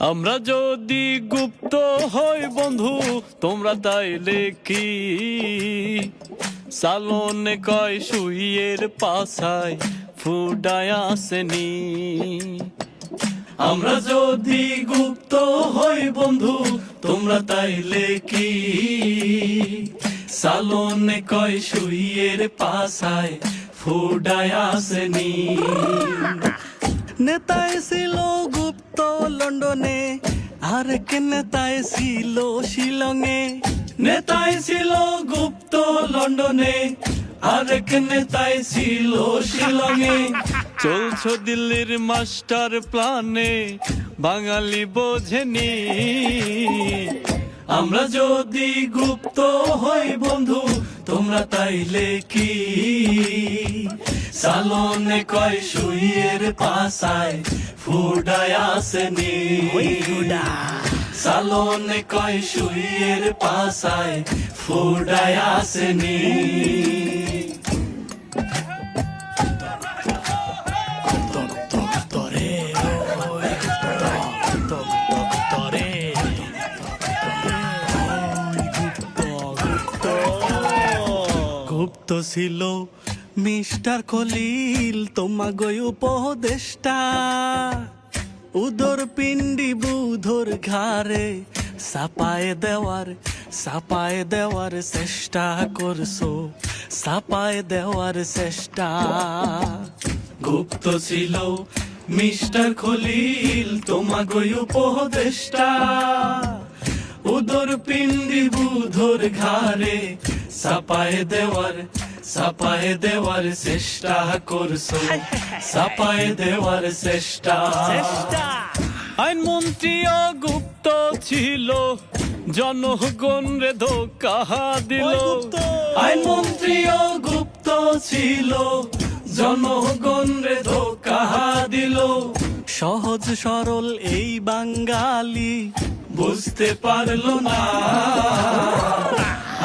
আমরা যদি গুপ্ত হই বন্ধু তোমরা তাইলে কি সালনে কয় শুইয়ের পাছায় ফুডায় আসেনি। আমরা যদি গুপ্ত হই বন্ধু তোমরা তাইলে কি সালনে কয় শুইয়ের পাছায় ফুডায় আসেনি। নেতায় ছিল গুপ্ত লন্ডনে, আরেক নেতায় ছিল শিলংয়ে। নেতায় ছিল গুপ্ত লন্ডনে, আরেক নেতায় ছিল শিলংয়ে। চলছো দিল্লির মাস্টার প্ল্যানে, বাঙালি বোঝেনি। আমরা যদি গুপ্ত হই বন্ধু তোমরা তাইলে কি সালনে কয় শুইয়ের পাছায় ফুডায় আসেনি। সালনে কয় শুইয়ের পাছায় ফুডায় আসেনি। গুপ্ত ছিল মিস্টার খলিল তোমাগো উপদেষ্টা, উদর পিণ্ডি বুধর ঘাড়ে সাপায় দেওয়ার চেষ্টা করছো, সাপায় দেওয়ার চেষ্টা। গুপ্ত ছিল মিস্টার খলিল তোমাগো উপদেষ্টা, উদর পিণ্ডি বুধর ঘাড়ে সাপায় দেওয়ার চেষ্টা করছো, সাপায় দেওয়ার চেষ্টা। আইনমন্ত্রীও গুপ্ত ছিল, জনগণ রে ধোকা দিল। আইনমন্ত্রীও গুপ্ত ছিল, জনগণ রে ধোকা দিল। সহজ সরল এই বাঙালি বুঝতে পারলো না।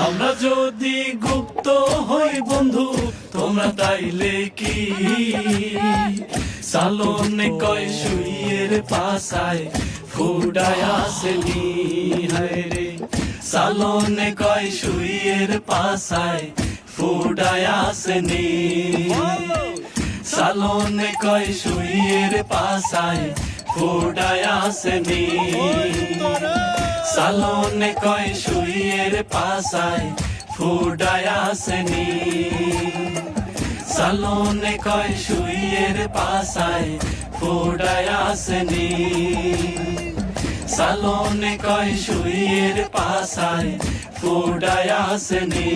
আমরা যদি গুপ্ত হই বন্ধু তোমরা তাইলে কি সালনে কয় শুইয়ের পাছায় ফুডায় আসেনি। হায় রে সালনে কয় শুইয়ের পাছায় ফুডায় আসেনি। সালনে কয় শুইয়ের পাছায় ফুডায় আসেনি। সালনে কয় শুইয়ের পাছায় ফুডায় আসেনি। সালনে কয় শুইয়ের পাছায় ফুডায় আসেনি। সালনে কয় শুইয়ের পাছায় ফুডায় আসেনি।